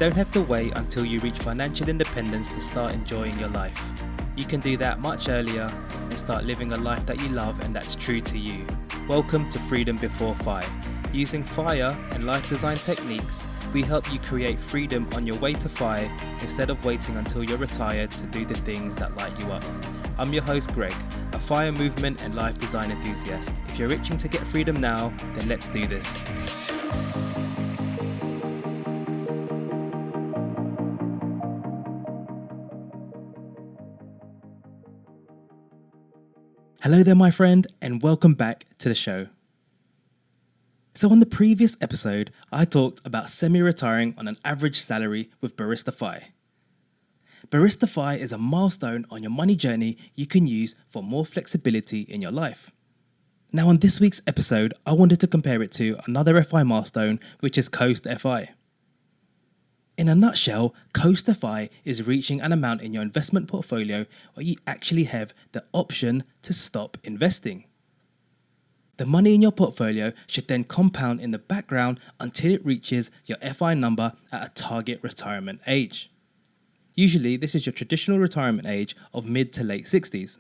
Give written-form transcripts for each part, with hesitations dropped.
don't have to wait until you reach financial independence to start enjoying your life. You can do that much earlier and start living a life that you love and that's true to you. Welcome to Freedom Before FI. Using FIRE and life design techniques, we help you create freedom on your way to FI instead of waiting until you're retired to do the things that light you up. I'm your host Greg, a FIRE movement and life design enthusiast. If you're itching to get freedom now, then let's do this. Hello there, my friend, and welcome back to the show. So on the previous episode, I talked about semi-retiring on an average salary with Barista FI. Barista FI is a milestone on your money journey you can use for more flexibility in your life. Now on this week's episode, I wanted to compare it to another FI milestone, which is Coast FI. In a nutshell, Coast FI is reaching an amount in your investment portfolio where you actually have the option to stop investing. The money in your portfolio should then compound in the background until it reaches your FI number at a target retirement age. Usually, this is your traditional retirement age of mid to late 60s.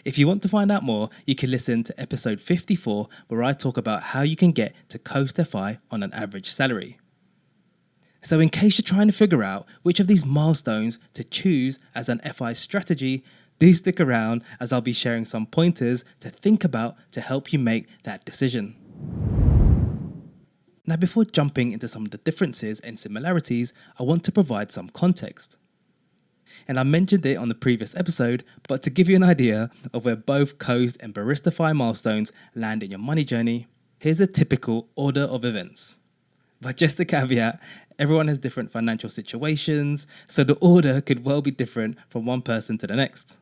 If you want to find out more, you can listen to episode 54 where I talk about how you can get to Coast FI on an average salary. So in case you're trying to figure out which of these milestones to choose as an FI strategy, do stick around as I'll be sharing some pointers to think about to help you make that decision. Now before jumping into some of the differences and similarities, I want to provide some context. And I mentioned it on the previous episode, but to give you an idea of where both Coast and Barista FI milestones land in your money journey, here's a typical order of events. But just a caveat, everyone has different financial situations, so the order could well be different from one person to the next.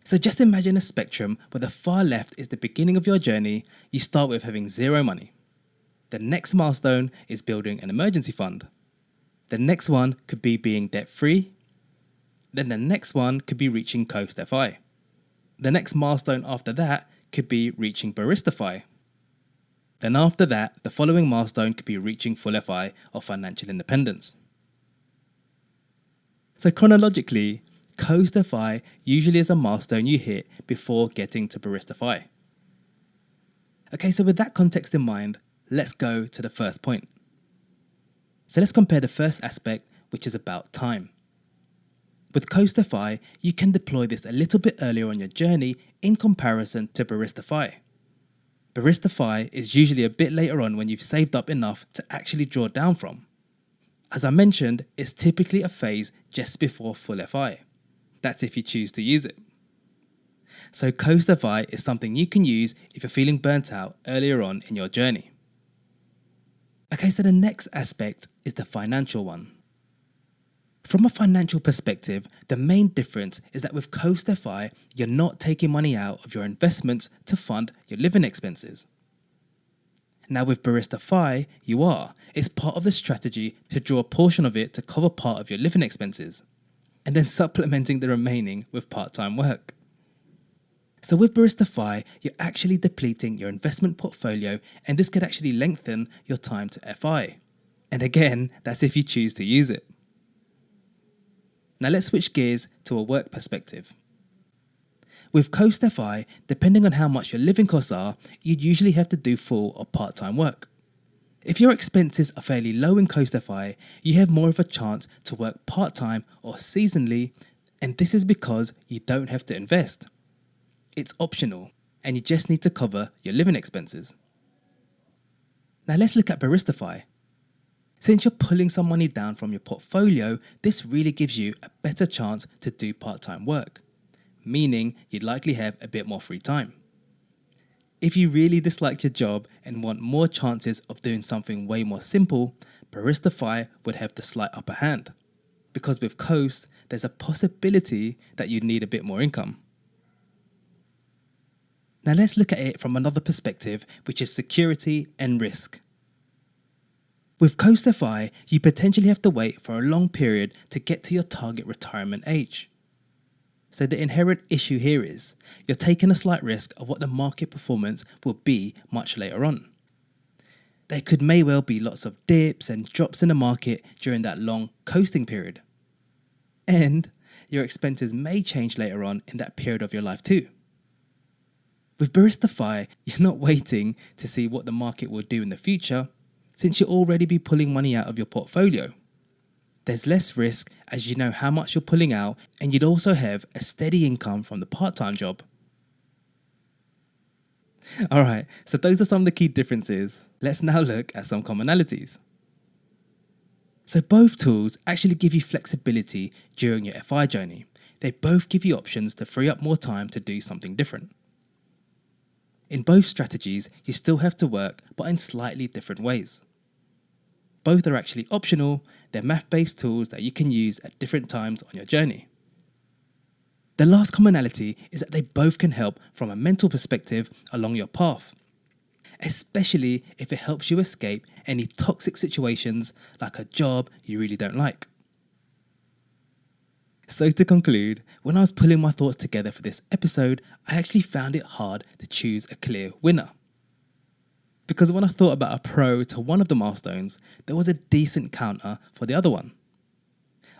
So just imagine a spectrum where the far left is the beginning of your journey. You start with having zero money. The next milestone is building an emergency fund. The next one could be being debt-free. Then the next one could be reaching Coast FI. The next milestone after that could be reaching Barista FI. Then after that, the following milestone could be reaching full FI or financial independence. So chronologically, Coast FI usually is a milestone you hit before getting to Barista FI. Okay, so with that context in mind, let's go to the first point. So let's compare the first aspect, which is about time. With Coast FI, you can deploy this a little bit earlier on your journey in comparison to Barista FI. Barista FI is usually a bit later on when you've saved up enough to actually draw down from. As I mentioned, it's typically a phase just before full FI. That's if you choose to use it. So Coast FI is something you can use if you're feeling burnt out earlier on in your journey. Okay, so the next aspect is the financial one. From a financial perspective, the main difference is that with Coast FI, you're not taking money out of your investments to fund your living expenses. Now with Barista FI, you are. It's part of the strategy to draw a portion of it to cover part of your living expenses, and then supplementing the remaining with part-time work. So with Barista FI, you're actually depleting your investment portfolio, and this could actually lengthen your time to FI. And again, that's if you choose to use it. Now let's switch gears to a work perspective. With Coast FI, depending on how much your living costs are, you'd usually have to do full or part-time work. If your expenses are fairly low in Coast FI, you have more of a chance to work part-time or seasonally, and this is because you don't have to invest. It's optional, and you just need to cover your living expenses. Now let's look at Barista FI. Since you're pulling some money down from your portfolio, this really gives you a better chance to do part-time work, meaning you'd likely have a bit more free time. If you really dislike your job and want more chances of doing something way more simple, Barista FI would have the slight upper hand. Because with Coast, there's a possibility that you'd need a bit more income. Now let's look at it from another perspective, which is security and risk. With Coast FI, you potentially have to wait for a long period to get to your target retirement age. So the inherent issue here is you're taking a slight risk of what the market performance will be much later on. there could may well be lots of dips and drops in the market during that long coasting period. And your expenses may change later on in that period of your life too. With Barista FI, you're not waiting to see what the market will do in the future, since you'll already be pulling money out of your portfolio. There's less risk as you know how much you're pulling out, and you'd also have a steady income from the part-time job. Alright, so those are some of the key differences. Let's now look at some commonalities. So both tools actually give you flexibility during your FI journey. They both give you options to free up more time to do something different. In both strategies, you still have to work, but in slightly different ways. Both are actually optional. They're math-based tools that you can use at different times on your journey. The last commonality is that they both can help from a mental perspective along your path, especially if it helps you escape any toxic situations like a job you really don't like. So to conclude, when I was pulling my thoughts together for this episode, I actually found it hard to choose a clear winner. Because when I thought about a pro to one of the milestones, there was a decent counter for the other one.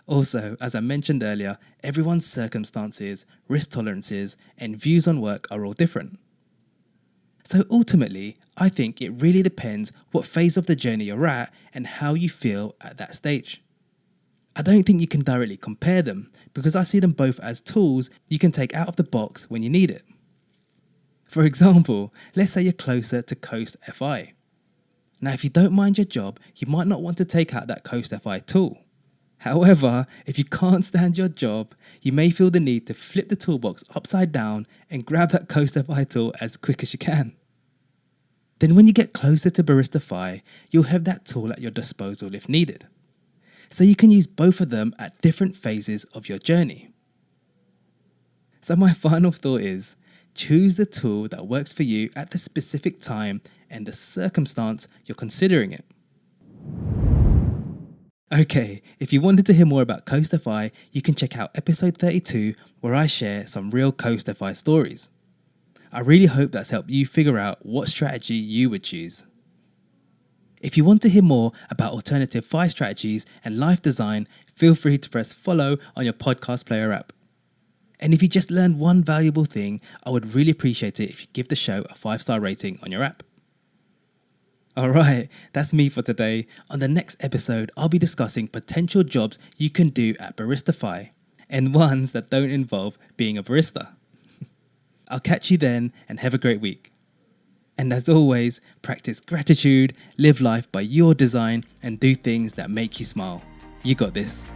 Also, as I mentioned earlier, everyone's circumstances, risk tolerances, and views on work are all different. So ultimately, I think it really depends what phase of the journey you're at and how you feel at that stage. I don't think you can directly compare them because I see them both as tools you can take out of the box when you need it. For example, let's say you're closer to Coast FI. Now, if you don't mind your job, you might not want to take out that Coast FI tool. However, if you can't stand your job, you may feel the need to flip the toolbox upside down and grab that Coast FI tool as quick as you can. Then when you get closer to Barista FI, you'll have that tool at your disposal if needed. So you can use both of them at different phases of your journey. So my final thought is, choose the tool that works for you at the specific time and the circumstance you're considering it. Okay, if you wanted to hear more about Coast FI, you can check out episode 32 where I share some real Coast FI stories. I really hope that's helped you figure out what strategy you would choose. If you want to hear more about alternative FI strategies and life design, feel free to press follow on your podcast player app. And if you just learned one valuable thing, I would really appreciate it if you give the show a 5-star rating on your app. Alright, that's me for today. On the next episode, I'll be discussing potential jobs you can do at Barista FI and ones that don't involve being a barista. I'll catch you then and have a great week. And as always, practice gratitude, live life by your design, and do things that make you smile. You got this.